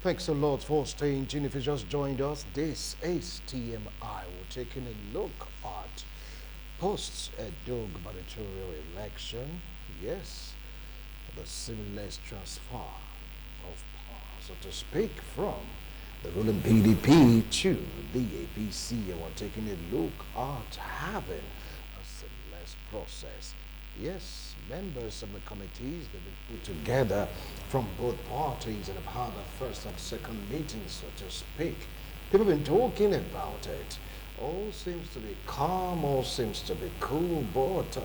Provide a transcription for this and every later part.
Thanks a lot for staying tuned. If you just joined us, this is TMI. We're taking a look at post-EDO gubernatorial election. Yes, the seamless transfer of power, so to speak, from the ruling PDP to the APC. And we're taking a look at having a seamless process. Yes, members of the committees that have been put together from both parties and have had a first and second meeting, so to speak. People have been talking about it. All seems to be calm, all seems to be cool, but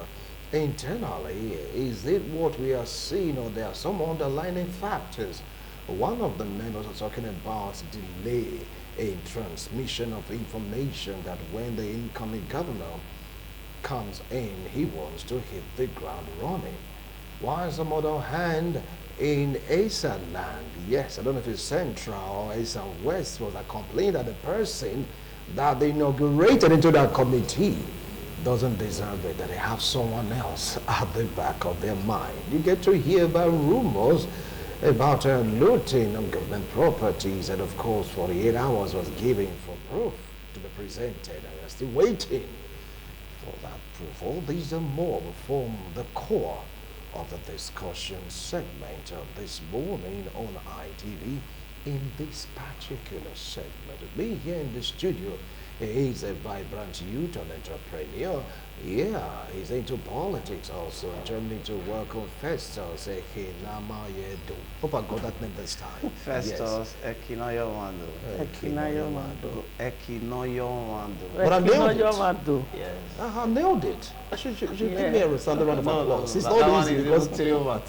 internally, is it what we are seeing, or there are some underlying factors? One of the members are talking about delay in transmission of information, that when the incoming governor comes in, he wants to hit the ground running. While some other hand, in Asa land, yes, I don't know if it's Central or Asa West, was a complaint that the person that they inaugurated into that committee doesn't deserve it, that they have someone else at the back of their mind. You get to hear about rumors about looting of government properties, and of course 48 hours was given for proof to be presented, and we're still waiting for that proof. All these and more will form the core of the discussion segment of this morning on ITV. In this particular segment, me here in the studio is a vibrant youth, an entrepreneur. Yeah, he's into politics also, journey to work on Festus Ekinamayedo. Hope I got that name this time. Festus Ekinoyomando. Ekinoyomando. Ekinoyomando. But I nailed it. Ekinoyomando. Yes. I nailed it. I should give me a sound round of applause. It's that not easy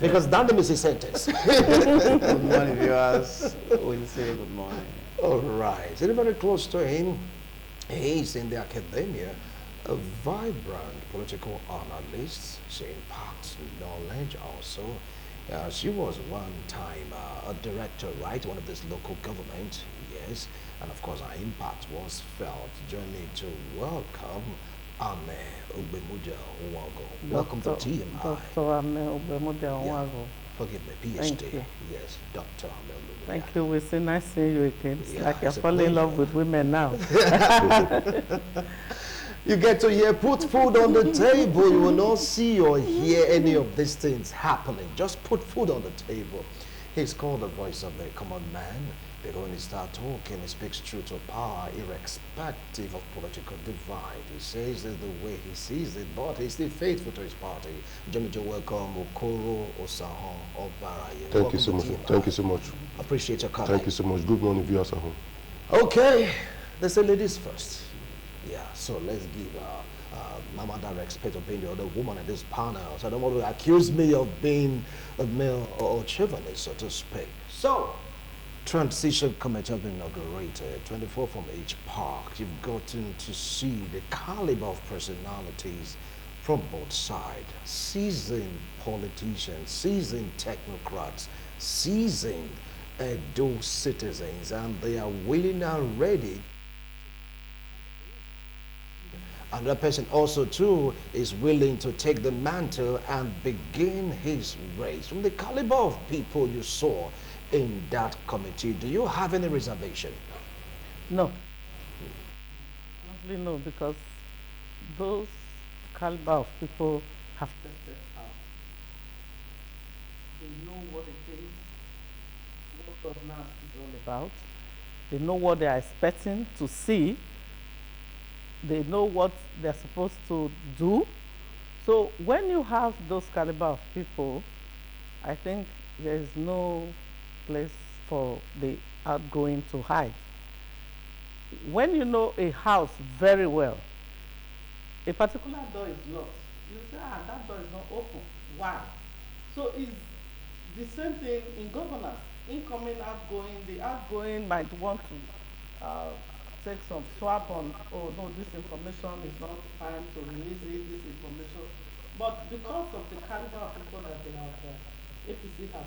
because that name is a sentence. Good morning, viewers. We'll say good morning. All right. Very, very close to him. He's in the academia, a vibrant political analyst. She imparts knowledge also. She was one time a director, right? One of this local government, yes. And of course, her impact was felt. Journey to welcome Ame Ogbemudia Onwago. Welcome to TMI. Dr. Ame Ogbemudia Onwago. Forgive me, PhD. Thank you. Yes, Dr. Ame Ogbemudia. Thank you. We say nice seeing you again. It's Yeah, like you're it's a falling in love pleasure. with women now. You get to hear, put food on the table. You will not see or hear any of these things happening. Just put food on the table. He's called the voice of the common man. Because when he starts talking, he speaks truth to power, irrespective of political divide. He says it the way he sees it, but he's still faithful to his party. Jomijo, welcome. Okoro Osahon Obaraye. Thank you so much. Thank you so much. Appreciate your comment. Thank you so much. Good morning, viewers at home. Okay, let's say ladies first. Yeah, so let's give Mama that respect of being the other woman in this panel. So I don't want to accuse me of being a male or chauvinist, so to speak. So, transition committee has been inaugurated, 24 from each park. You've gotten to see the caliber of personalities from both sides. Seasoned politicians, seasoned technocrats, seasoned those citizens, and they are willing and ready. Another person also too is willing to take the mantle and begin his race. From the caliber of people you saw in that committee, do you have any reservation? No. Probably no, because those caliber of people have tested out. They know what it is, what governance is all about. They know what they are expecting to see. They know what they're supposed to do. So when you have those caliber of people, I think there is no place for the outgoing to hide. When you know a house very well, a particular door is locked. You say, that door is not open. Why? So it's the same thing in governance. Incoming, outgoing. The outgoing might want to take some swap on, oh no, this information is not time to release it, this information. But because of the caliber of people that they have, APC has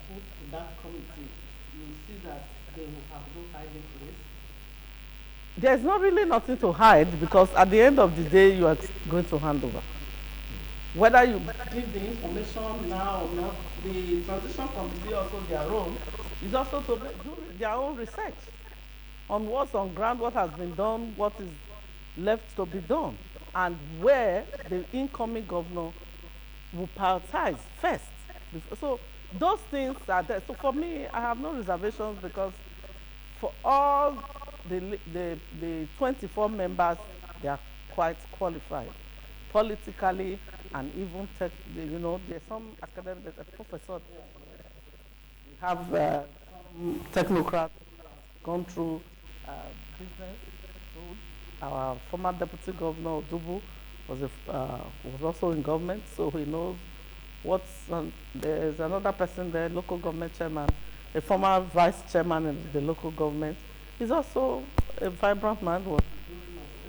put in that committee, you will see that they will have no hiding place. There's not really nothing to hide, because at the end of the day, you are going to hand over. Whether you give the information now or not, the transition committee also their role is also to do their own research on what's on ground, what has been done, what is left to be done, and where the incoming governor will prioritize first. So those things are there. So for me, I have no reservations because for all the 24 members, they are quite qualified politically and even you know, there's some academic, there's a professor. We have some technocrats gone through business. Our former deputy governor Dubu was also in government, so he knows what's. There's another person there, local government chairman, a former vice chairman in the local government. He's also a vibrant man.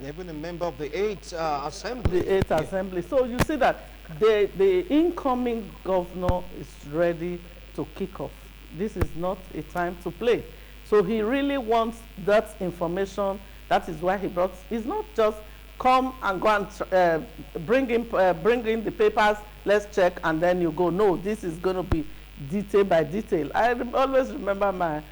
Even a member of the 8th Assembly. The 8th Assembly. So you see that the incoming governor is ready to kick off. This is not a time to play. So he really wants that information. That is why he brought. It's not just come and go and bring in the papers. Let's check and then you go. No, this is going to be detail by detail. I always remember my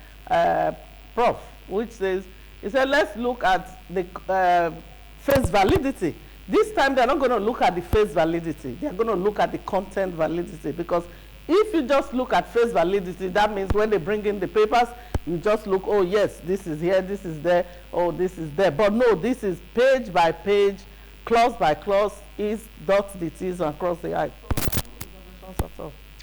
prof, which says, he said, let's look at the face validity. This time they're not going to look at the face validity. They're going to look at the content validity, because if you just look at face validity, that means when they bring in the papers, you just look, oh yes, this is here, this is there, oh this is there. But no, this is page by page, clause by clause, is dot the T's and cross the I's.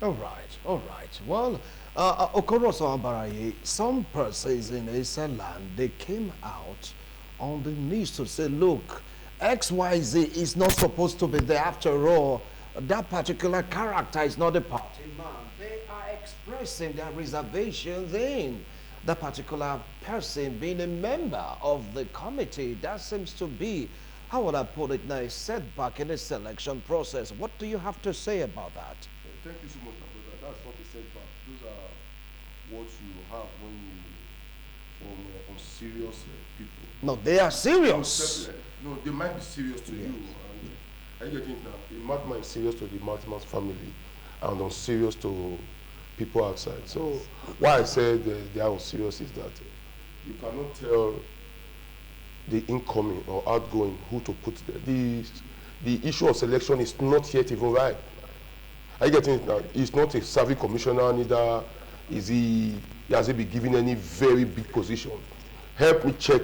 All right. Well, Okoroso Ambaraye, some persons in Asa land, they came out on the news to say, look, XYZ is not supposed to be there after all. That particular character is not a party man. They are expressing their reservations in that particular person being a member of the committee. That seems to be, how would I put it now, a setback in the selection process. What do you have to say about that? Thank you so much, my brother. That's not a setback. Those are what you have when you on serious people. No, they are serious. No, they might be serious to you. And I get it now. The madman is serious to the madman's family, and on serious to people outside. So why I said they are on serious is that you cannot tell the incoming or outgoing who to put there. The issue of selection is not yet even right. I get it now. He's not a serving commissioner, neither has he been given any very big position. Help me check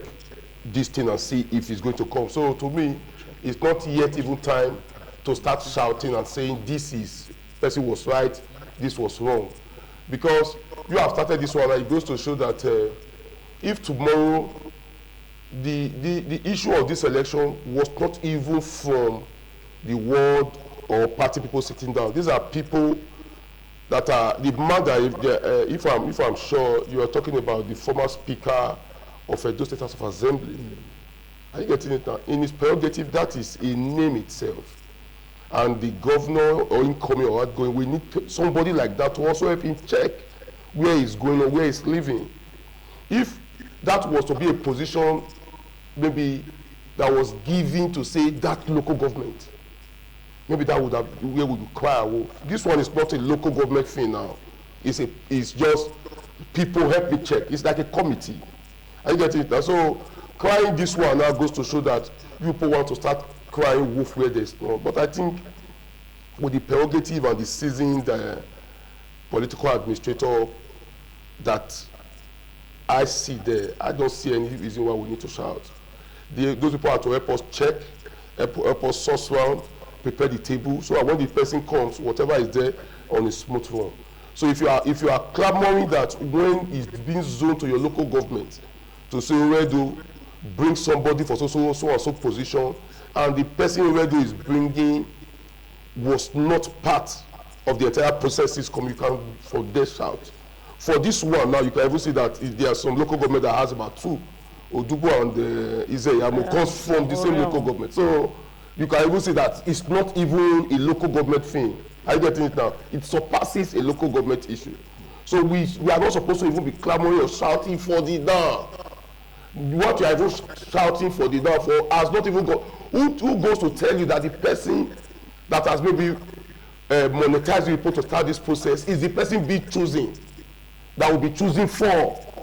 this thing and see if it's going to come. So to me, it's not yet even time to start shouting and saying this person was right, this was wrong. Because you have started this one, and it goes to show that if tomorrow the issue of this election was not even from the ward or party people sitting down. These are people that are the man that if I'm sure you are talking about the former speaker of Edo State House of Assembly. Are you getting it now? In his prerogative, that is a name itself. And the governor or incoming or outgoing, we need somebody like that to also help him check where he's going or where he's living. If that was to be a position maybe that was given to say that local government, maybe that would have where we would cry wolf. This one is not a local government thing now. It's just people help me check. It's like a committee. Are you getting it now? So crying this one now goes to show that people want to start crying wolf where there's no. But I think with the prerogative and the seasoned political administrator that I see there, I don't see any reason why we need to shout. Those people are to help us check, help us source round, prepare the table, so that when the person comes, whatever is there on a smooth run. So if you are clamoring that when it's being zoned to your local government, to say Redo bring somebody for so and so position, and the person Redo is bringing was not part of the entire processes, you can for this shout. For this one now, you can even see that there are some local government that has about two, Odubo and Izeyamo comes from the same local government. So you can even see that it's not even a local government thing. Are you getting it now? It surpasses a local government issue. So we are not supposed to even be clamoring or shouting for the down. What you are even shouting for the down for has not even got. Who goes to tell you that the person that has maybe monetized the report to start this process is the person being chosen? that will be choosing for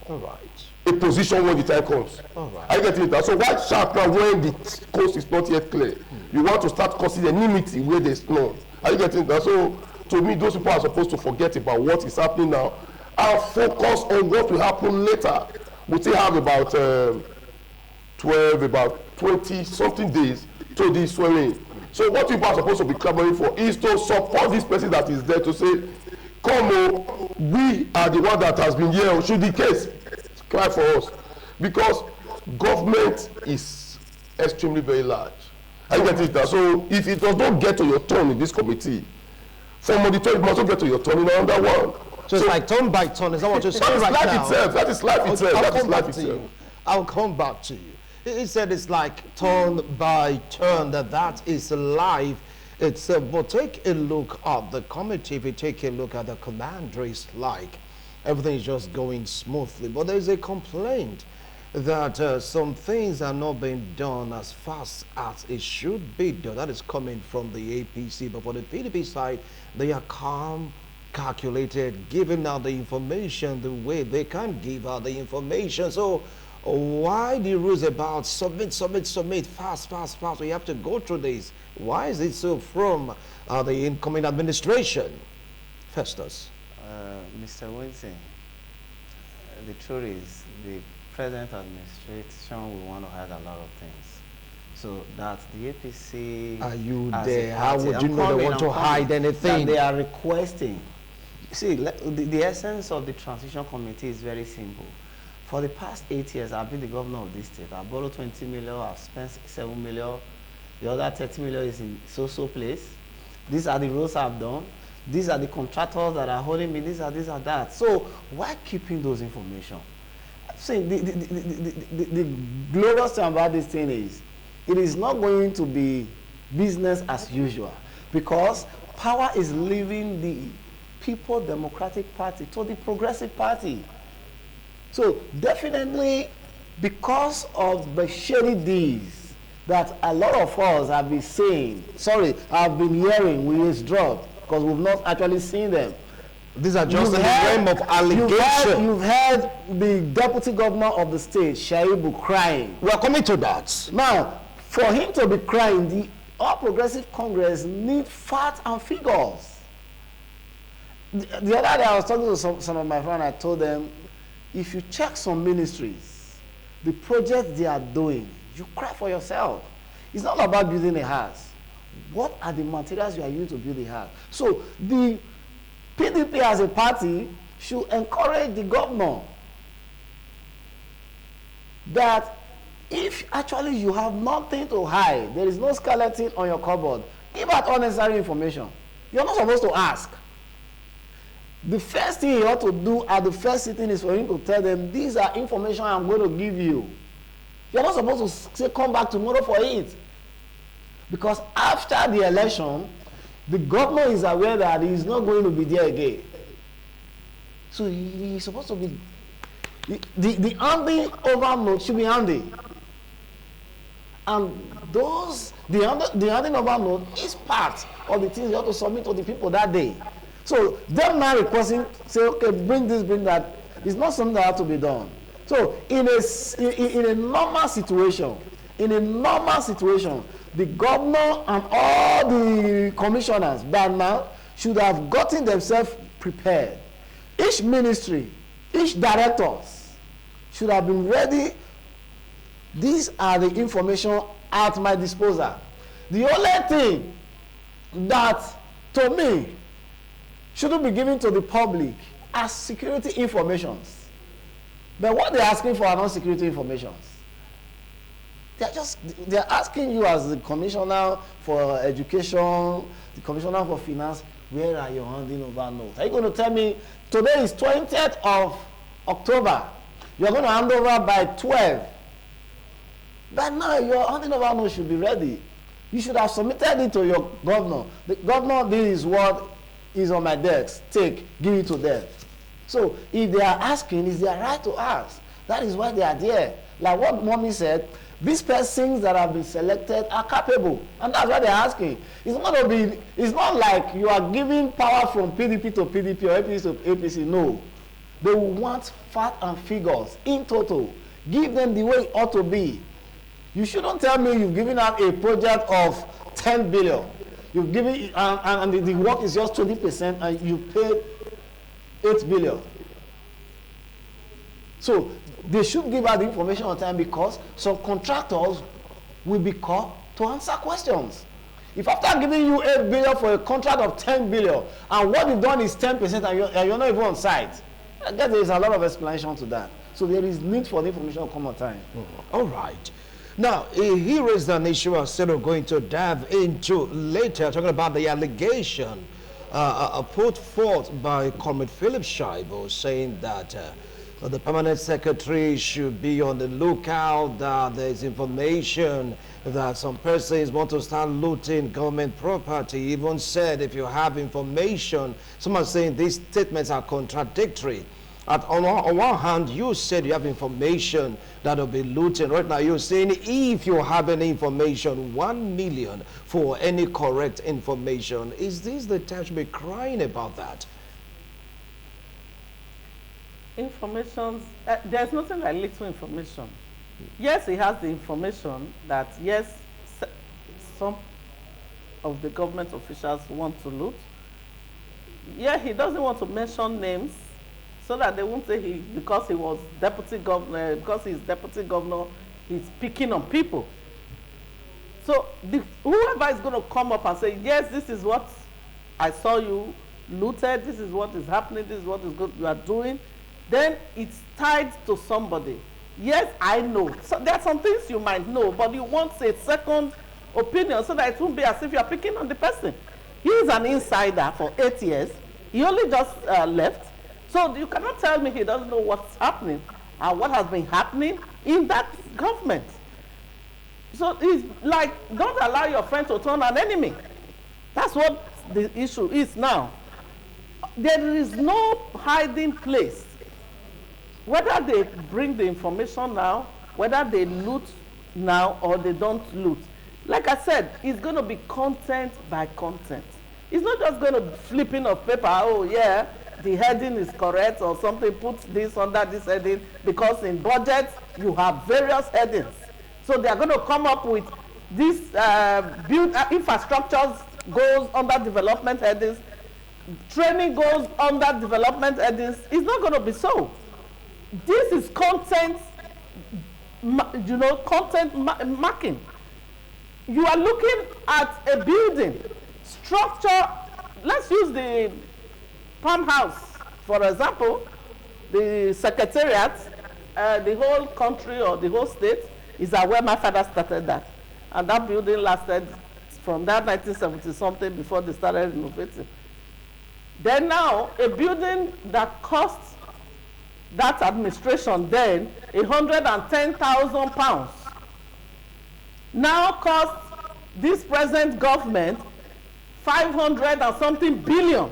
All right. a position when the time comes. All right. I get it now. So why sharp now when the coast is not yet clear? You want to start causing enmity where there's none. Are you getting that? So to me, those people are supposed to forget about what is happening now and focus on what will happen later. We still have about 20 something days to this swearing. So what people are supposed to be clamoring for is to support this person that is there to say, come on, we are the one that has been here. Should the case cry for us? Because government is extremely very large. I get it now. So if it does not get to your turn in this committee, for monitoring, it must not get to your turn in another one. So it's like turn by turn. Is that what you're saying right now? That is life itself. That is life itself. I'll come back to you. He said it's like turn by turn, that is life itself. But take a look at the committee. If you take a look at the commander, it's like everything is just going smoothly. But there's a complaint that some things are not being done as fast as it should be done. That is coming from the APC. But for the PDP side, they are calm, calculated, giving out the information the way they can give out the information. So why the rules about submit, fast? We have to go through this. Why is it so from the incoming administration? Festus. Mr. Winston, the truth is the present administration will want to hide a lot of things. So that the APC... Are you there? How would you know they want to hide anything? That they are requesting. See, the essence of the transition committee is very simple. For the past 8 years, I've been the governor of this state. I've borrowed 20 million, I've spent 7 million. The other 30 million is in so-so place. These are the roads I've done. These are the contractors that are holding me. These are that. So why keeping those information? See, the glorious thing about this thing is, it is not going to be business as usual, because power is leaving the People Democratic Party to the Progressive Party. So definitely, because of the shady deeds that a lot of us have been saying, I've been hearing, we withdraw because we've not actually seen them. These are just in the realm of allegation. You've heard the deputy governor of the state, Shaibu, crying. We are coming to that. Now, for him to be crying, the All Progressive Congress need facts and figures. The other day I was talking to some of my friends, I told them, if you check some ministries, the projects they are doing, you cry for yourself. It's not about building a house. What are the materials you are using to build a house? So the PDP as a party should encourage the governor that if actually you have nothing to hide, there is no skeleton on your cupboard, give out unnecessary information. You're not supposed to ask. The first thing you ought to do at the first sitting is for him to tell them, these are information I'm going to give you. You're not supposed to say, come back tomorrow for it. Because after the election, the governor is aware that he is not going to be there again. So he's supposed to be, the handing over note should be handy. And the handing over note is part of the things you have to submit to the people that day. So them now requesting, say, okay, bring this, bring that. It's not something that has to be done. So in a normal situation, the governor and all the commissioners by now should have gotten themselves prepared. Each ministry, each directors should have been ready. These are the information at my disposal. The only thing that, to me, shouldn't be given to the public as security informations. But what they're asking for are not security informations. They're asking you as the commissioner for education, the commissioner for finance, where are your handing over notes? Are you going to tell me today is 20th of October? You're going to hand over by 12. But now your handing over notes should be ready. You should have submitted it to your governor. The governor, this is what is on my desk. Take, give it to them. So if they are asking, it's their right to ask. That is why they are there. Like what Mommy said, these persons that have been selected are capable, and that's why they're asking. It's not like you are giving power from PDP to PDP or APC to APC. No, They will want fact and figures in total. Give them the way it ought to be. You shouldn't tell me you've given out a project of 10 billion. You've given, and the work is just 20%, and you paid 8 billion. So they should give out the information on time, because some contractors will be called to answer questions. If after giving you 8 billion for a contract of 10 billion, and what you've done is 10% and you're not even on site, I guess there is a lot of explanation to that. So there is need for the information to come on time. All right. Now, here is an issue I'm still going to dive into later, talking about the allegation put forth by Comrade Philip Shaibo, saying that the permanent secretary should be on the lookout, that there is information that some persons want to start looting government property. He even said, if you have information, someone saying these statements are contradictory. On one hand, you said you have information that will be looting. Right now, you're saying if you have any information, 1 million for any correct information. Is this the time to be crying about that? Information, there's nothing like little information. Yes, he has the information that, yes, some of the government officials want to loot. Yeah, he doesn't want to mention names, so that they won't say because he was deputy governor, because he's deputy governor, he's picking on people. So whoever is going to come up and say, yes, this is what I saw you looted, this is what is happening, this is what is good you are doing, then it's tied to somebody. Yes, I know. So there are some things you might know, but you want a second opinion so that it won't be as if you are picking on the person. He is an insider for 8 years. He only just left. So you cannot tell me he doesn't know what's happening and what has been happening in that government. So it's like, don't allow your friend to turn an enemy. That's what the issue is now. There is no hiding place. Whether they bring the information now, whether they loot now or they don't loot. Like I said, it's going to be content by content. It's not just going to flipping of paper, oh yeah, the heading is correct or something, put this under this heading, because in budget you have various headings. So they are going to come up with this build infrastructures goes under development headings, training goes under development headings. It's not going to be so. This is content, you know, content marking. You are looking at a building structure. Let's use the Palm House, for example. The secretariat, the whole country or the whole state is where my father started that. And that building lasted from that 1970 something before they started renovating. Then now, a building that costs that administration then £110,000 now costs this present government 500 and something billion.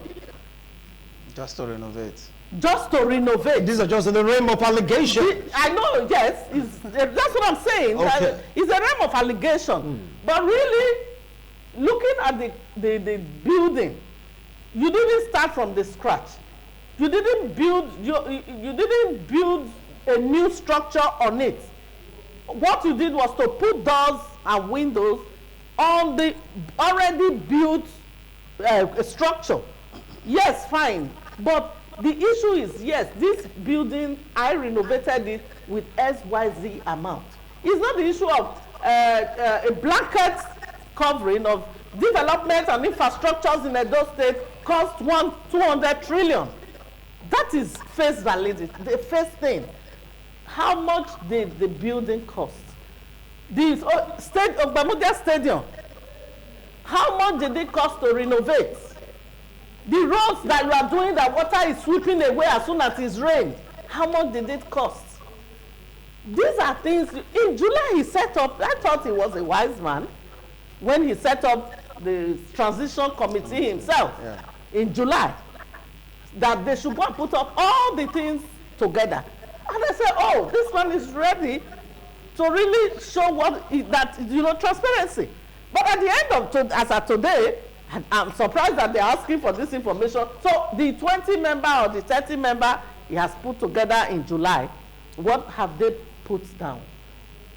Just to renovate. Just to renovate. These are just in the realm of allegation. I know, yes. That's what I'm saying. Okay. It's a realm of allegation. But really, looking at the building, you didn't start from the scratch. You didn't build you didn't build a new structure on it. What you did was to put doors and windows on the already built structure. Yes, fine. But the issue is, yes, this building, I renovated it with XYZ amount. It's not the issue of a blanket covering of development and infrastructures in Edo State cost 200 trillion. That is face validity, the first thing. How much did the building cost? The state of Bermuda Stadium, how much did it cost to renovate? The roads that you are doing, that water is sweeping away as soon as it's rained, how much did it cost? These are things. In July he set up, I thought he was a wise man when he set up the transition committee himself in July, that they should go and put up all the things together. And I said, oh, this one is ready to really show what that, you know, transparency. But at the end of as of today, I'm surprised that they're asking for this information. So the 20 member or the 30 member he has put together in July, what have they put down?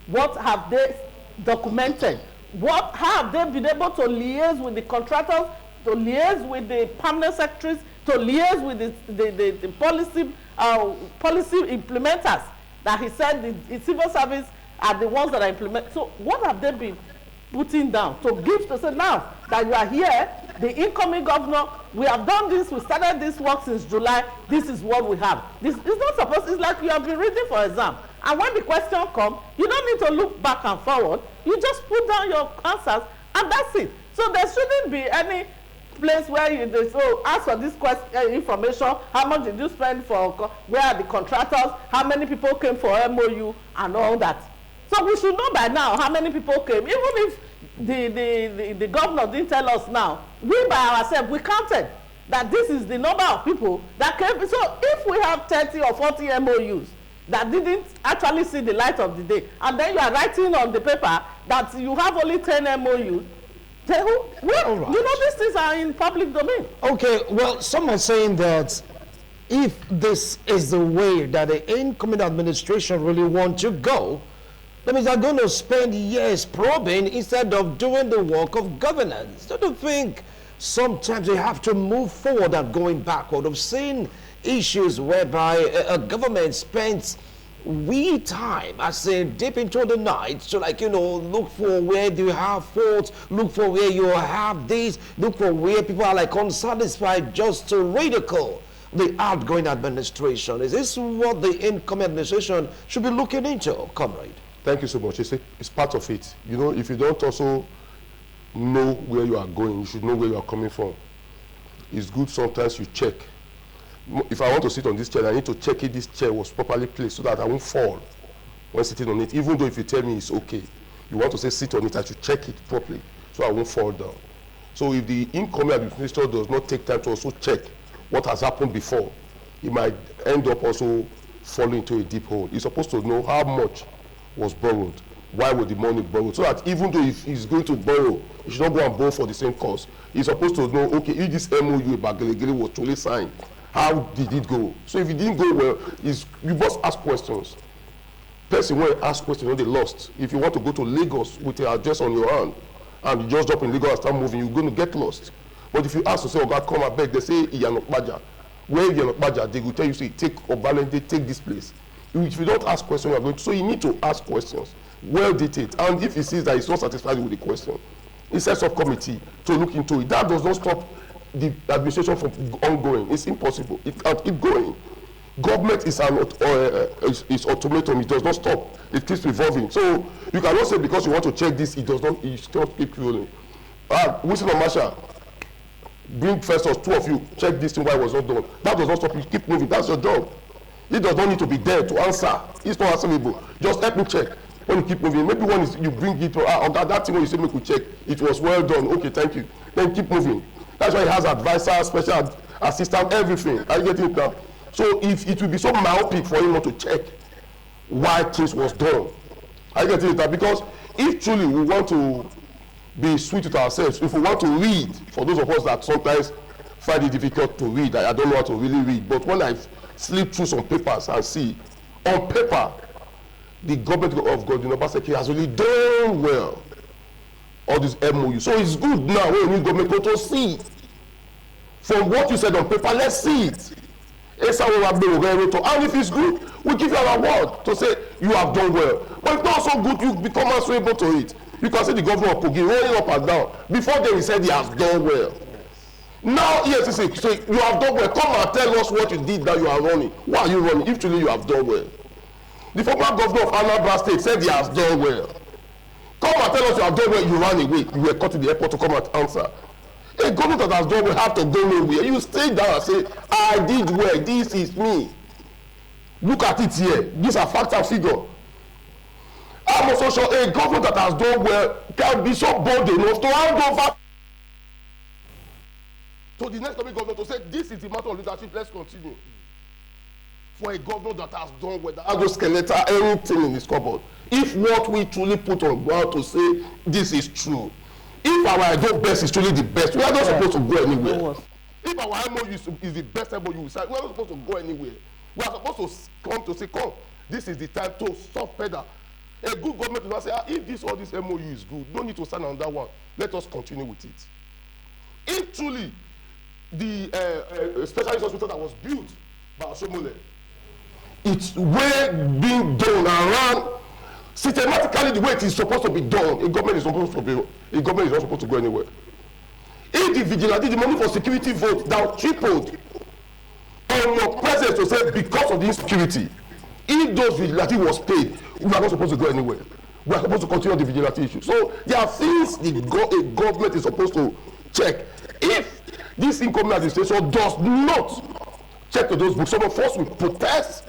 What have they documented? How have they been able to liaise with the contractors, to liaise with the permanent secretaries, to liaise with the policy implementers that he said the civil service are the ones that are implementing? So what have they been putting down to give to say now that you are here, the incoming governor, we have done this, we started this work since July, this is what we have. This is not supposed, it's like you have been reading for exam. And when the question comes, you don't need to look back and forward. You just put down your answers and that's it. So there shouldn't be any place where you so ask for this question, information, how much did you spend for, where are the contractors, how many people came for MOU and all that. So we should know by now how many people came. Even if the governor didn't tell us now, we by ourselves, we counted that this is the number of people that came. So if we have 30 or 40 MOUs that didn't actually see the light of the day, and then you are writing on the paper that you have only 10 MOUs, well, right. You know, these things are in public domain. Okay, well, some are saying that if this is the way that the incoming administration really want to go, that means they're going to spend years probing instead of doing the work of governance. Don't you think sometimes you have to move forward and going backward? I've seen issues whereby a government spends wee time, I say, deep into the night to, like, you know, look for where do you have faults, look for where you have this, look for where people are like unsatisfied, just to ridicule the outgoing administration. Is this what the incoming administration should be looking into, comrade? Thank you so much. It's part of it. You know, if you don't also know where you are going, you should know where you are coming from. It's good sometimes you check. If I want to sit on this chair, I need to check if this chair was properly placed so that I won't fall when sitting on it. Even though if you tell me it's okay, you want to say sit on it, I should check it properly so I won't fall down. So if the incoming administrator does not take time to also check what has happened before, he might end up also falling into a deep hole. He's supposed to know how much was borrowed, why was the money borrowed, so that even though if he's going to borrow, he should not go and borrow for the same cause. He's supposed to know, okay, if this MOU about Gelegele was truly signed, how did it go? So if it didn't go well, you must ask questions. Person when you ask questions, when they lost. If you want to go to Lagos with your address on your hand, and you just drop in Lagos and start moving, you're going to get lost. But if you ask to say, oh God, come and beg, they say Iyanokpaja. Where Iyanokpaja, they will tell you, say, take Obalende, take this place. If you don't ask questions, you are going to, so you need to ask questions, well detailed. And if he sees that he's not satisfied with the question, he sets up committee to look into it. That does not stop the administration from ongoing. It's impossible. It can't keep going. Government is is automaton. It does not stop. It keeps evolving. So you cannot say because you want to check this, it does not. It still keep rolling. Wilson or Marshall, bring first or two of you check this thing why it was not done. That does not stop you. Keep moving. That's your job. It does not need to be there to answer. It's not answerable. Just help me check. When you keep moving, maybe one is you bring it to that thing when you say make we check. It was well done. Okay, thank you. Then keep moving. That's why he has advisor, special assistant, everything. Are you getting it now? So if it will be so myopic for him not to check why things was done. Are you getting it now? Because if truly we want to be sweet with ourselves, if we want to read, for those of us that sometimes find it difficult to read, I don't know how to really read, but when I slip through some papers and see, on paper, the government of Godwin Obaseki has really done well. All this MOU. So it's good now when we government to see. From what you said on paper, let's see it. And if it's good, we give you an award to say you have done well. But if not so good, you become answerable to it. You can see the governor of Kogi rolling up and down. Before then he said he has done well. Now, yes, he said, so you have done well. Come and tell us what you did that you are running. Why are you running? If truly you have done well. The former governor of Anambra State said he has done well. Come and tell us you have done well, you ran away. You were caught in the airport to come and answer. A government that has done well have to go nowhere. You stay down and say, I did well, this is me. Look at it here. These are facts and figure. I'm also sure a government that has done well can be so bold enough to hand over to the next government to say, this is the matter of leadership, let's continue. For a governor that has done well, that has no skeleton, anything in his cupboard. If what we truly put on ground to say this is true, if our ideal best is truly the best, we are not supposed to go anywhere. If our MOU is the best MOU, we are not supposed to go anywhere. We are supposed to come to say, come, this is the time to stop pedal. A good government will not say, if this all this MOU is good, don't need to sign on that one. Let us continue with it. If truly the specialist hospital that was built by Oshomole, it's way being done around systematically the way it is supposed to be done. A government is not supposed to go anywhere. If the vigilante, the money for security vote that tripled on your presence to say because of the insecurity, if those vigilante was paid, we are not supposed to go anywhere. We are supposed to continue the vigilante issue. So there are things a government is supposed to check. If this incoming administration does not check those books, some of us will protest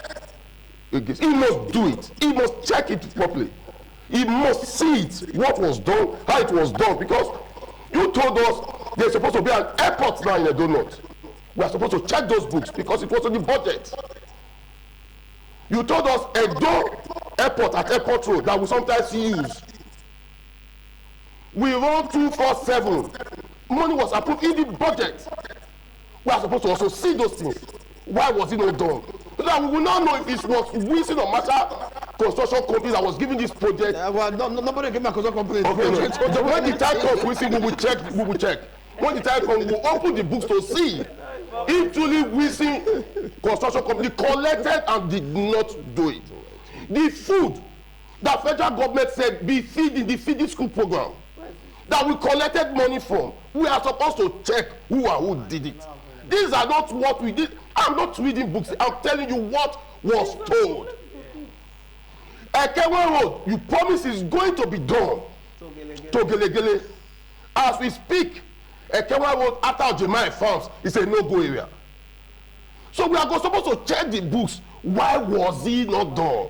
against. He must do it. He must check it properly. He must see it, what was done, how it was done, because you told us there's supposed to be an airport now in Edo North. We are supposed to check those books because it was on the budget. You told us Edo Airport at Airport Road that we sometimes use. We run 247. Money was approved in the budget. We are supposed to also see those things. Why was it not done? So that we will not know if it was Wilson or Master construction company that was giving this project. Well, nobody gave me a construction company. Okay, no. So when the time comes, Wilson, we will check. When the time comes, we will open the books to see if truly Wilson construction company collected and did not do it. The food that federal government said be feed in the feeding school program that we collected money from, we are supposed to check who and who did it. These are not what we did. I'm not reading books. I'm telling you what was told. Ekewe Road, you promise is going to be done to Gelegele. As we speak, Ekewe Road after Jemai Farms is a no-go area. So we are supposed to check the books. Why was it not done?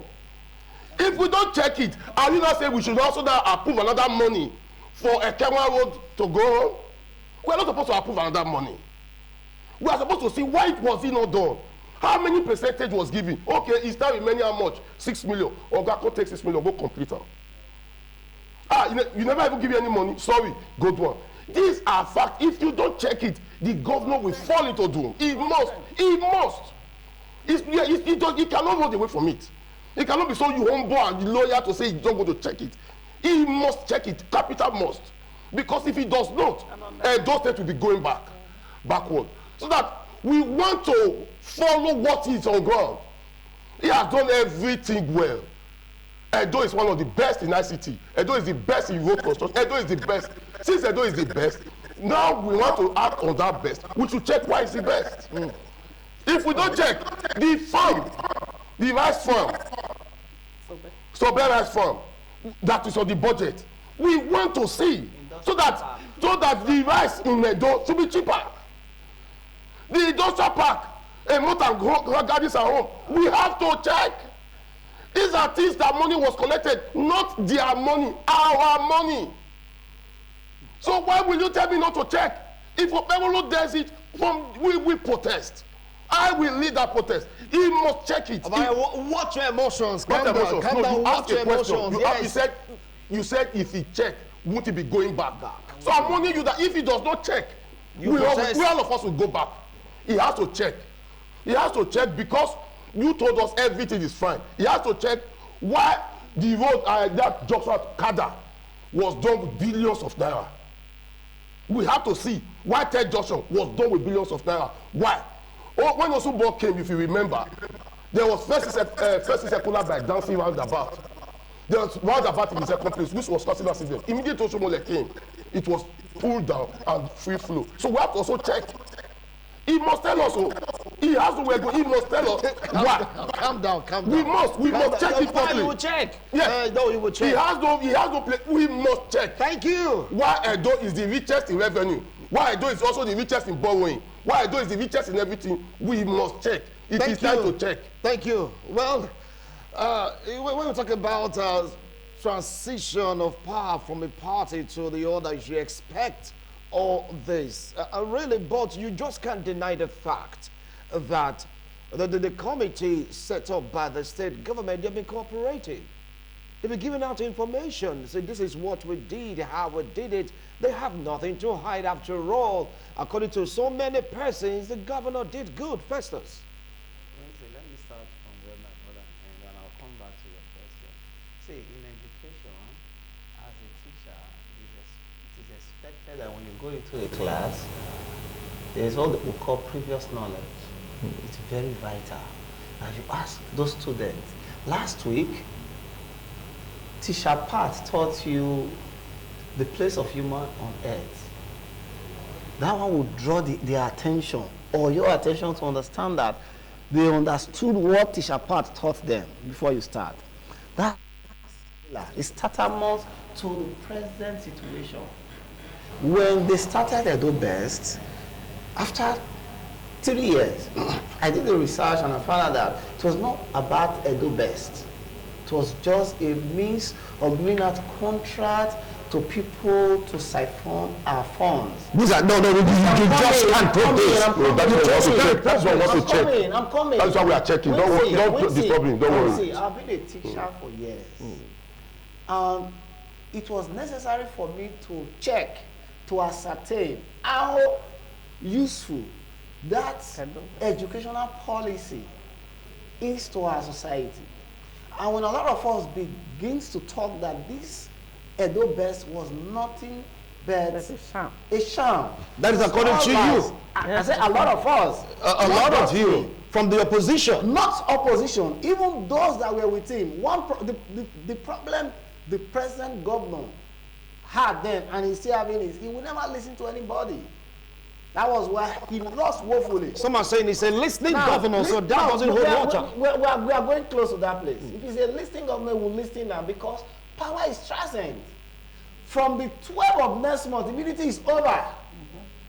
If we don't check it, are you not saying we should also now approve another money for Ekewe Road to go? We are not supposed to approve another money. We are supposed to see why it was not done. How many percentage was given? Okay, it's time remaining how much? 6 million. Ogako take 6 million, go complete them. You never even give you any money. Sorry, good one. These are facts. If you don't check it, the governor will fall into doom. He must. He cannot run away from it. He cannot be so humble and lawyer to say you don't go to check it. He must check it. Capital must. Because if he does not, those states will be going backward. So that we want to follow what is on ground. He has done everything well. Edo is one of the best in ICT. Edo is the best in road construction. Edo is the best. Since Edo is the best, now we want to act on that best. We should check why it's the best. If we don't check, the farm, the rice farm, Sobe rice farm, that is on the budget, we want to see so that the rice in Edo should be cheaper. The industrial park, a motor gardens at home, we have to check. These are things that money was collected, not their money, our money. So why will you tell me not to check? If Opemolo does it, we protest. I will lead that protest. He must check it. Watch your emotions. Calm down. Calm down. Watch your emotions. You said if he checked, won't he be going back? So I'm warning you that if he does not check, we all of us will go back. He has to check. He has to check because you told us everything is fine. He has to check why the road that junction at Kada was done with billions of naira. We have to see why Ted Junction was done with billions of naira. Why? When Osunbo came, if you remember, there was first circular by dancing roundabout. There was roundabout in the second place, which was causing accident. Immediately Osunbo came, it was pulled down and free flow. So we have to also check. He must tell us. He has to work. He must tell us why. Calm down. We must check it properly. You will check. Yes. No, you will check. He has no place. We must check. Thank you. Why Edo is the richest in revenue? Why Edo is also the richest in borrowing? Why Edo is the richest in everything? We must check. It is time to check. Thank you. Well, when we talk about transition of power from a party to the other, you expect all this. Really, but you just can't deny the fact that the committee set up by the state government, they've been cooperating. They've been giving out information. So this is what we did, how we did it. They have nothing to hide after all. According to so many persons, the governor did good. Festus. Let me start See, in education, as a teacher, it is expected that when you go into a class, there is what we call previous knowledge. It's very vital. And you ask those students, last week, Teacher Pat taught you the place of human on earth. That one would draw their attention or your attention to understand that they understood what Teacher Pat taught them before you start. That is tantamount to the present situation. When they started Edo Best, after 3 years, I did the research and I found out that it was not about Edo Best. It was just a means of giving out contract to people to siphon our funds. These are, no, you just can't put this. That's what I want to check. I'm coming. That's why we are checking. Don't disturb me. Don't worry. See, I've been a teacher for years. And it was necessary for me to check, to ascertain how useful that educational policy is to our society. And when a lot of us begins to talk that this Edo Best was nothing but a sham. That is according to you. I said a lot of us. A lot of you from the opposition. Not opposition, even those that were with him. The problem the present governor had then, and he's still having, is he would never listen to anybody. That was why he lost woefully. Some are saying he's a listening governor, so that doesn't hold water. We are going close to that place. If he's a listening governor, we'll listen now because power is transcend. From the 12th of next month, immunity is over.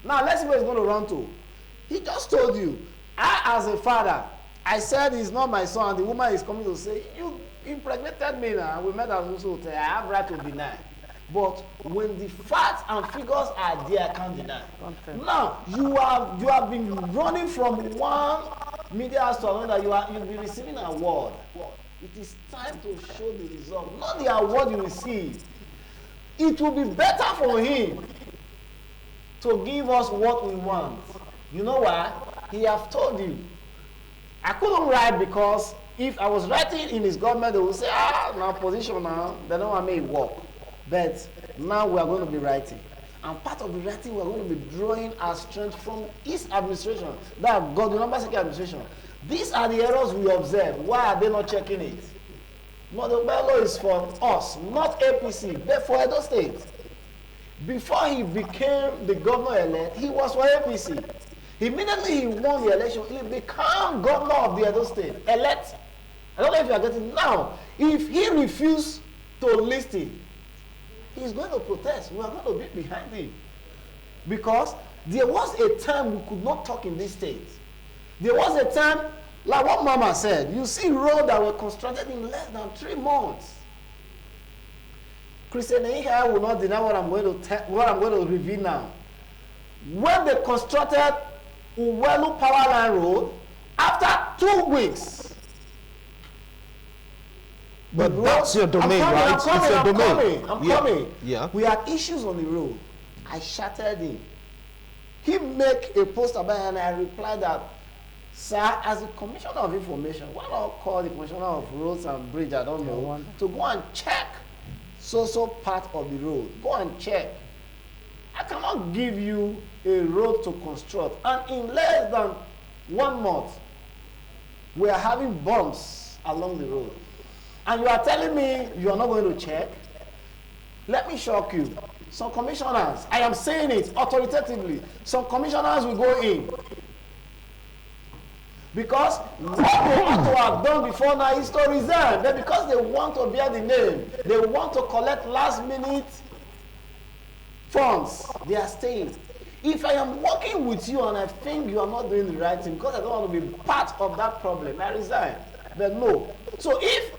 Now, let's see where he's going to run to. He just told you, I, as a father, I said he's not my son, and the woman is coming to say, you impregnated me now. We met as also, I have right to deny. But when the facts and figures are there, I can't deny. Now, you have been running from one media house to another. You'll be receiving an award. It is time to show the result, not the award you receive. It will be better for him to give us what we want. You know why? He have told you. I couldn't write because if I was writing in his government, they would say, now position now, they don't want me to work. But now we are going to be writing. And part of the writing, we are going to be drawing our strength from his administration. That God, the number second administration. These are the errors we observe. Why are they not checking it? No, the law is for us, not APC, but for Edo State. Before he became the governor-elect, he was for APC. Immediately he won the election, he became governor of the Edo State, elect. I don't know if you are getting it now. If he refused to listen, he's going to protest. We are going to be behind him. Because there was a time we could not talk in this state. There was a time, like what Mama said, you see roads that were constructed in less than 3 months. Christian Eha will not deny what I'm going to reveal now. When they constructed Uwelu Power Line Road, after 2 weeks. But that's your domain, right? It's your domain. I'm coming. Yeah. We had issues on the road. I shouted him. He make a post about it and I replied that, sir, as the Commissioner of Information, why not call the Commissioner of Roads and Bridge, I don't know, to go and check so part of the road. Go and check. I cannot give you a road to construct. And in less than 1 month, we are having bumps along the road. And you are telling me you are not going to check? Let me shock you. Some commissioners, I am saying it authoritatively, some commissioners will go in. Because what they ought to have done before now is to resign. But because they want to bear the name, they want to collect last minute funds, they are staying. If I am working with you and I think you are not doing the right thing because I don't want to be part of that problem, I resign. But no. So if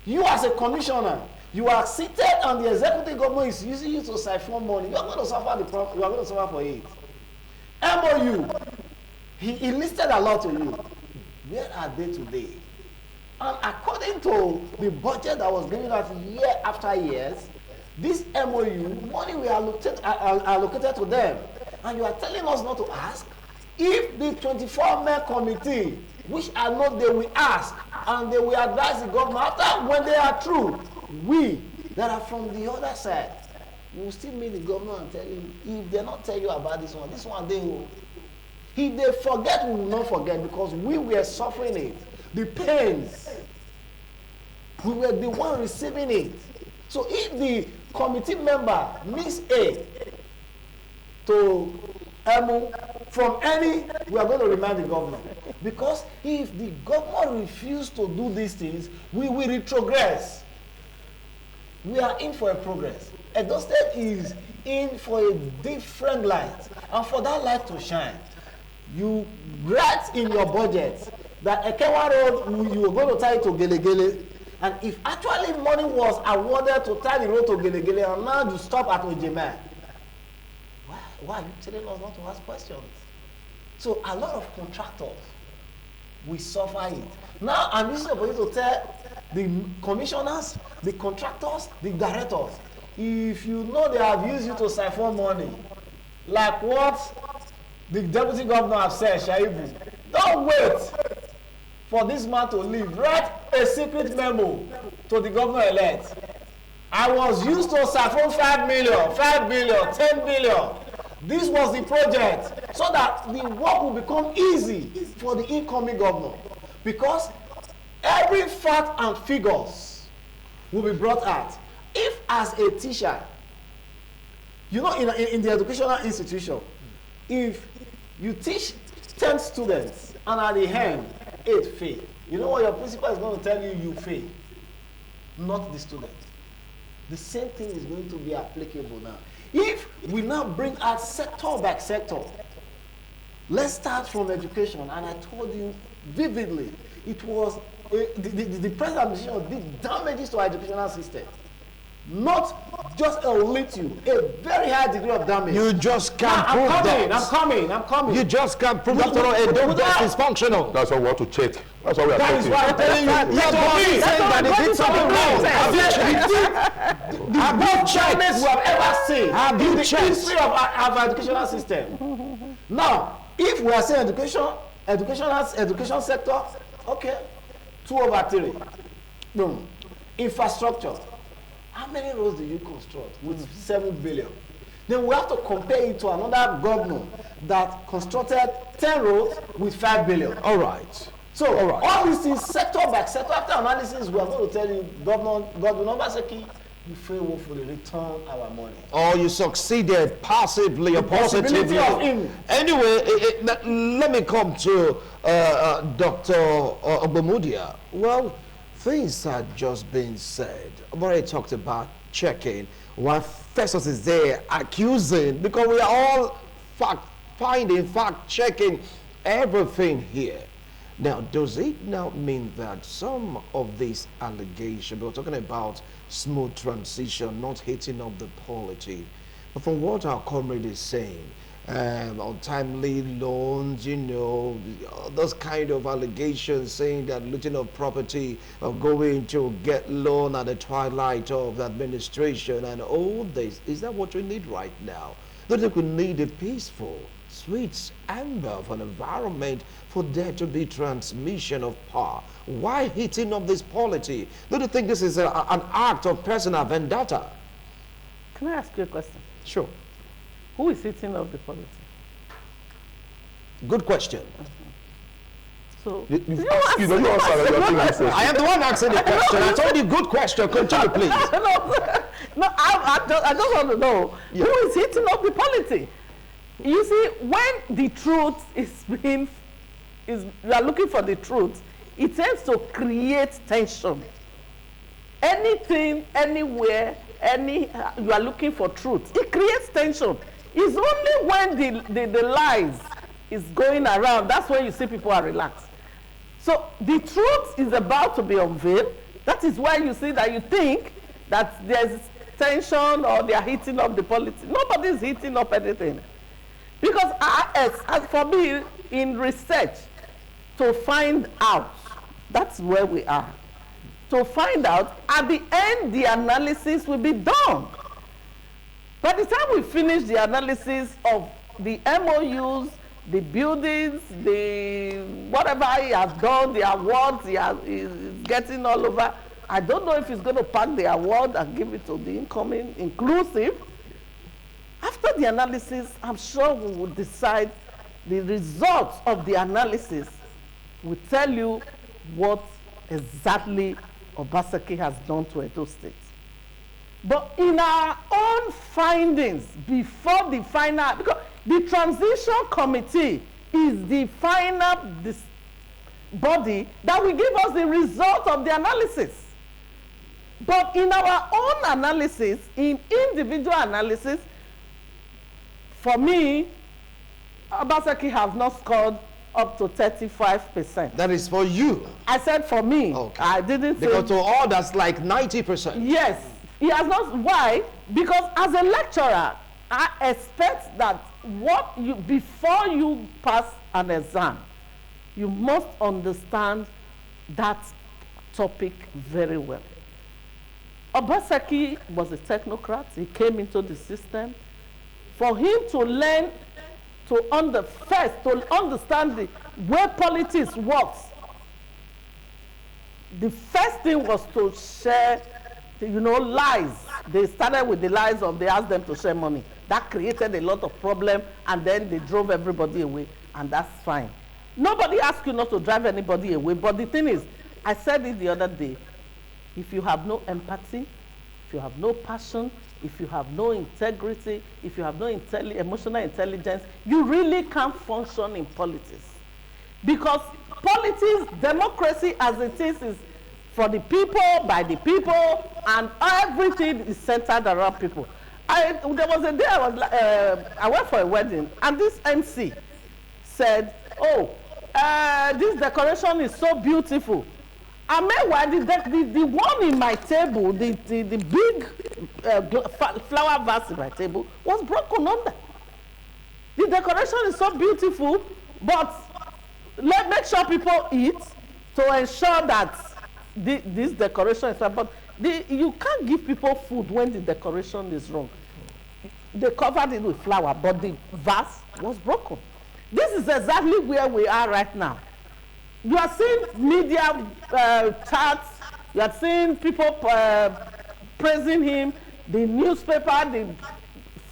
you as a commissioner, you are seated and the executive government is using you to siphon money, you are going to suffer the problem, you are going to suffer for it. MOU, he listed a lot to you. Where are they today? And according to the budget that was given out year after years, this MOU, money we allocated to them. And you are telling us not to ask? If the 24-man committee, which I know they will ask, and they will advise the government after when they are through, we that are from the other side, we will still meet the governor and tell him, if they not tell you about this one they will. If they forget, we will not forget, because we were suffering it. The pains. We were the one receiving it. So if the committee member miss A to from any, we are going to remind the governor. Because if the governor refused to do these things, we will retrogress. We are in for a progress. Edo State is in for a different light. And for that light to shine, you write in your budget that Ekewa Road, you were going to tie it to Gelegele. And if actually money was awarded to tie the road to Gelegele, and now you stop at Ojema, why are you telling us not to ask questions? So a lot of contractors, we suffer it. Now I'm using the opportunity to tell the commissioners, the contractors, the directors, if you know they have used you to siphon money, like what the deputy governor has said, Shaibu, don't wait for this man to leave. Write a secret memo to the governor-elect. I was used to siphon 5 million, 5 billion, 10 billion. This was the project, so that the work will become easy for the incoming governor. Because every fact and figures will be brought out. If as a teacher, you know, in the educational institution, if you teach 10 students and at the end 8 fail, you know what your principal is going to tell you? You fail, not the student. The same thing is going to be applicable now. If we now bring out sector by sector, let's start from education. And I told you vividly, it was the present administration did damages to our educational system. Not just a little, a very high degree of damage. You just can't prove that. I'm coming. You just can't prove that. Edo is functional. That's what we want to check. That's what we are That is checking. why I'm telling you. That he did something wrong. Have you checked? We have ever seen Have you in the checked? history of our educational system. Now, if we are saying education sector, okay, 2/3. Boom. Infrastructure. How many roads do you construct with 7 billion? Then we have to compare it to another governor that constructed 10 roads with 5 billion. All right. So all these things, sector by sector, after analysis, we are going to tell you, Governor Obaseki, you fail woefully, return our money. Or you succeeded passively or positively. Of him. Anyway, let me come to Dr. Ogbemudia. Well, things had just been said. I've already talked about checking. While Festus is there accusing, because we are all fact-finding, fact-checking everything here. Now, does it now mean that some of these allegations, we're talking about smooth transition, not hitting up the polity, but from what our comrade is saying, untimely loans, you know, those kind of allegations saying that looting of property or going to get loan at the twilight of the administration and all this, is that what we need right now? Don't you think we need a peaceful, sweet amber of an environment for there to be transmission of power? Why hitting up this polity? Don't you think this is an act of personal vendetta? Can I ask you a question? Sure. Who is hitting up the polity? Good question. So You answer that. I am the one asking the question. I told you good question. Continue, please. I just want to know who is hitting up the polity. You see, when the truth you are looking for the truth, it tends to create tension. Anything, anywhere, you are looking for truth, it creates tension. It's only when the lies is going around, that's when you see people are relaxed. So the truth is about to be unveiled. That is why you see that you think that there's tension or they are hitting up the politics. Nobody is hitting up anything. Because as for me, in research, to find out, that's where we are. To find out, at the end, the analysis will be done. By the time we finish the analysis of the MOUs, the buildings, the whatever he has done, the awards he is getting all over, I don't know if he's going to pack the award and give it to the incoming inclusive. After the analysis, I'm sure we will decide the results of the analysis will tell you what exactly Obaseki has done to Edo State. But in our own findings, before the final, because the transition committee is the final body that will give us the result of the analysis. But in our own analysis, in individual analysis, for me, Obaseki has not scored up to 35%. That is for you. I said for me. Okay. I didn't say. Because to all, that's like 90%. Yes. He has not. Why? Because as a lecturer, I expect that before you pass an exam, you must understand that topic very well. Obaseki was a technocrat. He came into the system. For him to learn to understand the way politics works, the first thing was to share, lies. They started with the lies of they asked them to share money. That created a lot of problem, and then they drove everybody away, and that's fine. Nobody asked you not to drive anybody away, but the thing is, I said it the other day, if you have no empathy, if you have no passion, if you have no integrity, if you have no emotional intelligence, you really can't function in politics. Because politics, democracy as it is for the people, by the people, and everything is centered around people. There was a day I went for a wedding, and this MC said, this decoration is so beautiful. And meanwhile, the one in my table, the big flower vase in my table, was broken under. The decoration is so beautiful, but make sure people eat to ensure that this decoration is right. But you can't give people food when the decoration is wrong. They covered it with flour, but the vase was broken. This is exactly where we are right now. You are seeing media charts, you are seeing people praising him, the newspaper, the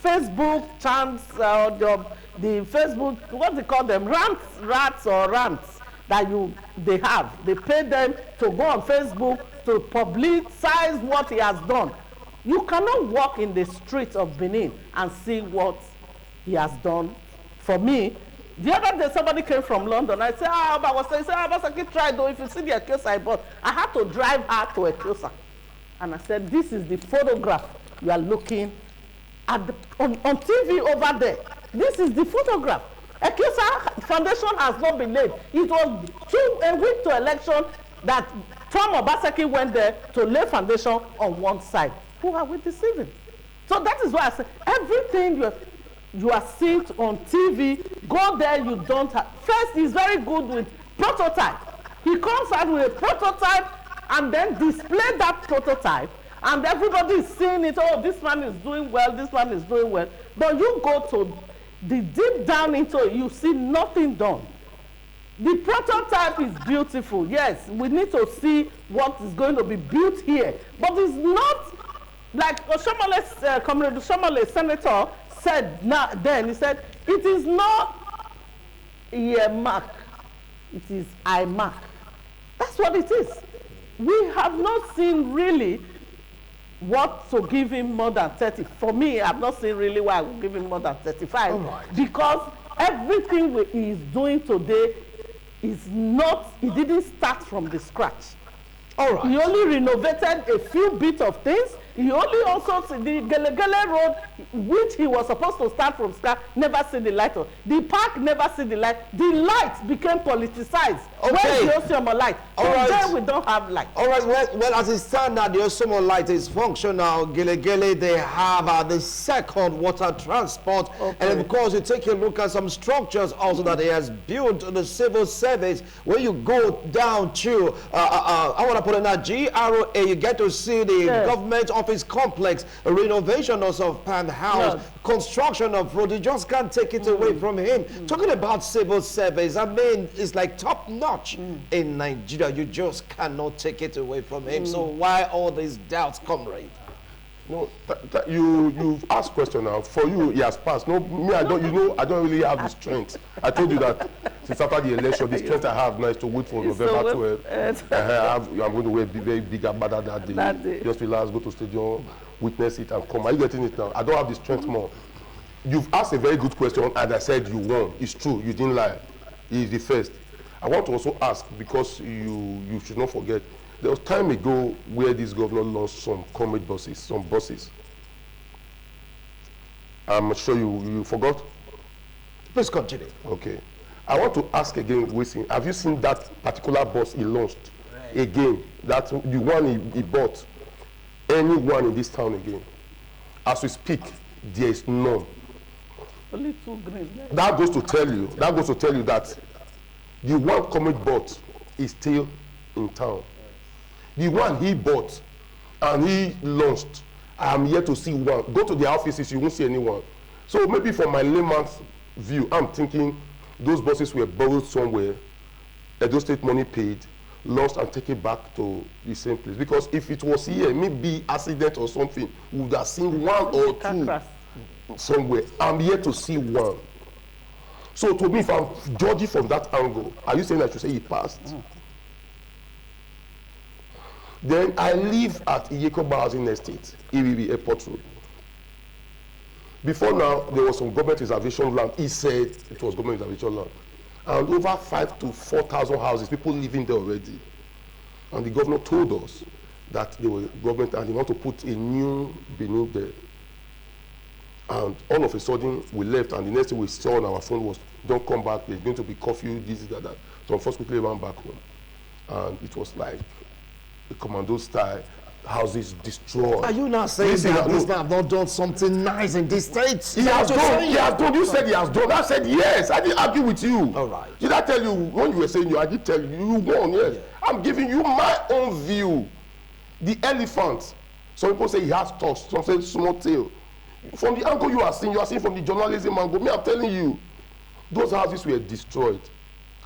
Facebook chants, the Facebook, what they call them, rants that they have. They pay them to go on Facebook to publicize what he has done. You cannot walk in the streets of Benin and see what he has done. For me, the other day somebody came from London. I said, Obaseki tried though. If you see the Ekiosa I bought, I had to drive her to Ekiosa. And I said, this is the photograph you are looking at on TV over there. This is the photograph. Ekiosa Foundation has not been laid. It was a week to election that Tom Obaseki went there to lay foundation on one side. Who are we deceiving? So that is why I say everything you are seeing on TV, go there, you don't have. First, he's very good with prototype. He comes out with a prototype and then display that prototype, and everybody is seeing it. Oh, this man is doing well, this one is doing well. But you go to the deep down into it, you see nothing done. The prototype is beautiful. Yes, we need to see what is going to be built here. But it's not like Comrade Oshomole, Senator, said then, he said, it is not earmark, it is IMAC. That's what it is. We have not seen really what to give him more than 30. For me, I have not seen really why I would give him more than 35. Right. Because everything he is doing today is not, he didn't start from the scratch. All right. He only renovated a few bits of things. He only also, the Gelegele Road, which he was supposed to start from scratch, never see the light of. The park never see the light. The light became politicized. Okay. Where's the Osiomo light? All right. There we don't have light. All right, well, as it stands now, the Osiomo light is functional. Gelegele, they have the second water transport. Okay. And of course, you take a look at some structures also that he has built in the civil service. When you go down to, I want to put in that GRA, you get to see the government office complex, a renovation also of and house, Yes. construction of road. You just can't take it away from him. Talking about civil service, I mean, it's like top notch in Nigeria. You just cannot take it away from him. So why all these doubts, comrade? No, you've asked question now. For you, he has passed. No, me, I don't. You know, I don't really have the strength. I told you that since after the election, the strength I have now is to wait for November 12. I'm going to wear very big agbada that day. Just relax, go to stadium, witness it, and come. Are you getting it now? I don't have the strength more. You've asked a very good question, and I said you won. It's true. You didn't lie. He is the first. I want to also ask, because you should not forget. There was time ago where this governor launched some comrade buses, some buses. I'm sure you forgot? Please continue. Okay. I want to ask again, Wisin, have you seen that particular bus he launched? Right. Again, that the one he bought, anyone in this town again? As we speak, there is none. Only 2 green. That goes to tell you that the one comrade bought is still in town. The one he bought and he launched, I'm yet to see one. Go to the offices, you won't see anyone. So maybe from my layman's view, I'm thinking those buses were borrowed somewhere, Edo State money paid, lost and taken back to the same place. Because if it was here, maybe accident or something, we would have seen one or two somewhere. I'm yet to see one. So to me, if I'm judging from that angle, are you saying I should say he passed? Then I live at Iyekoba Housing Estate, EBB Airport Road. Before now, there was some government reservation land. He said it was government reservation land. And over 5,000 to 4,000 houses, people living there already. And the governor told us that they were government and they want to put a new Benin there. And all of a sudden, we left, and the next thing we saw on our phone was, don't come back, there's going to be curfew, this, that. So first quickly ran back home. And it was like the commando style, houses destroyed. Are you not saying that this man have not done something nice in this state? He has done. You said he has done. I said yes. I didn't argue with you. All right. Did I tell you when you were saying you? I did tell you. You won. Yes. Yeah. I'm giving you my own view. The elephant. Some people say he has tusks. Some say small tail. From the angle you are seeing from the journalism angle. Me, I'm telling you, those houses were destroyed.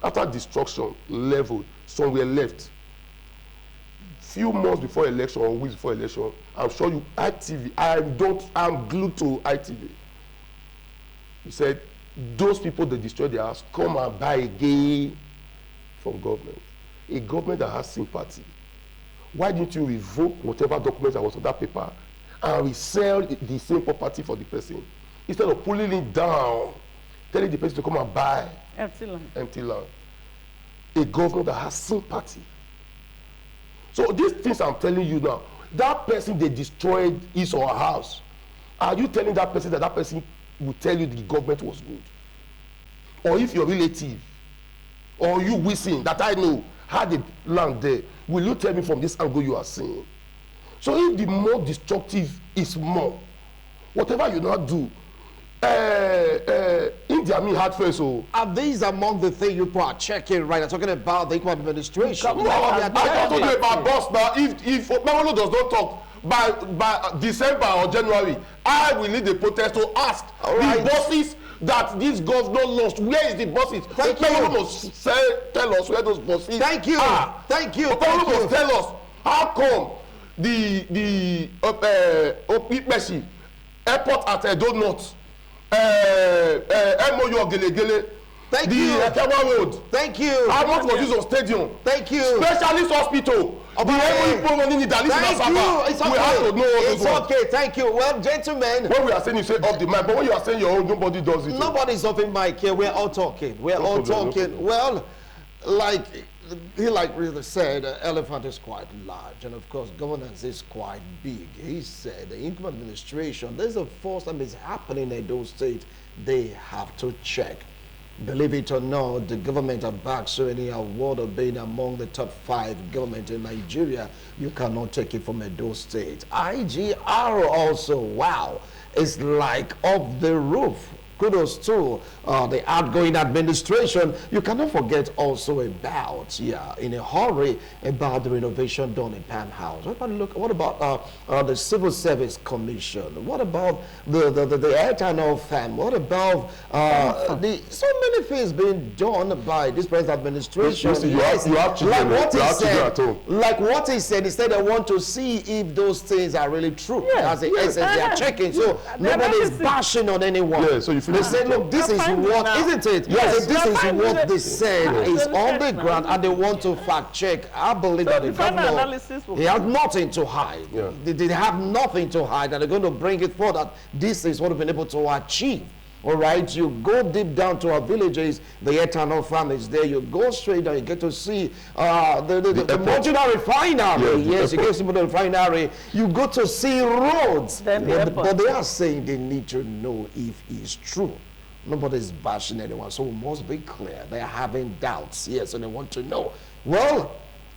After destruction, leveled. Some were left. Few months before election or weeks before election, I'm sure you, ITV, I'm glued to ITV. He said, those people that destroyed their house, come and buy again from government. A government that has sympathy. Why didn't you revoke whatever document that was on that paper and resell the same property for the person? Instead of pulling it down, telling the person to come and buy empty land. A government that has sympathy. So these things I'm telling you now, that person they destroyed his or her house, are you telling that person that person will tell you the government was good? Or if your relative, or you wishing that I know had the land there, will you tell me from this angle you are seeing? So if the more destructive is more, whatever you not do, India me had first. So are these among the things you are checking right now? Talking about the equal administration. No, I'm talking about boss now. If Mawolo does not talk by December or January, I will lead the protest to ask the bosses that this governor lost. Where is the bosses? Thank you. Mawolo must tell us where those bosses. Thank you. Thank you. Mawolo must tell us how come the Opipesi airport at Edo North. MOU of Gelegele. Thank you. The Ekewa Road. Thank you. How much was used on stadium? Thank you. Specialist hospital. The MOU program in Italy. Thank you. It's okay. We have to know it's okay. Thank you. Well, gentlemen. When we are saying you say off the mic, but when you are saying your own, nobody does it. Nobody's off the mic here. We're all talking. We're all talking. Well, like he really said, elephant is quite large, and of course governance is quite big. He said the income administration, there's a force that is happening in those states. They have to check. Believe it or not, the government are back, so any award of being among the top 5 government in Nigeria, you cannot take it from Edo State. IGR also, wow, it's like off the roof. kudos to the outgoing administration. You cannot forget also about, in a hurry, about the renovation done in Palm House. What about the Civil Service Commission? What about the ethanol farm? What about so many things being done by this present administration? You have children, like what he said, they want to see if those things are really true. As the essence, they are checking. So nobody is bashing on anyone. Yeah, so they say, look, this is what, isn't it? Yes, this is what they said is on the ground, and they want to fact check. I believe that the governor, he has nothing to hide. Yeah. They have nothing to hide, and they're going to bring it forward. That this is what we've been able to achieve. All right, you go deep down to our villages, the ethanol farm is there. You go straight down, you get to see the marginal refinery. Yes, you get to see the refinery. You go to see roads. But they are saying they need to know if it's true. Nobody's bashing anyone, so we must be clear. They're having doubts, yes, and they want to know. Well,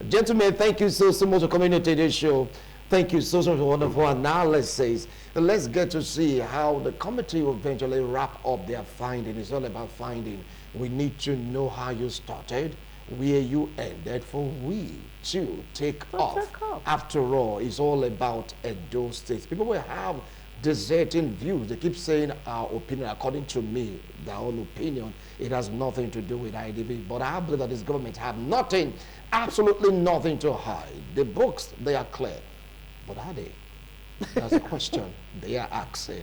gentlemen, thank you so much for coming to today's show. Thank you so much for wonderful analysis. Let's get to see how the committee will eventually wrap up their finding. It's all about finding. We need to know how you started, where you ended, for we to take off. After all, it's all about Edo State. People will have dissenting views. They keep saying our opinion. According to me, their own opinion, it has nothing to do with IDB. But I believe that this government have nothing, absolutely nothing to hide. The books, they are clear. But are they? That's a question they are asking.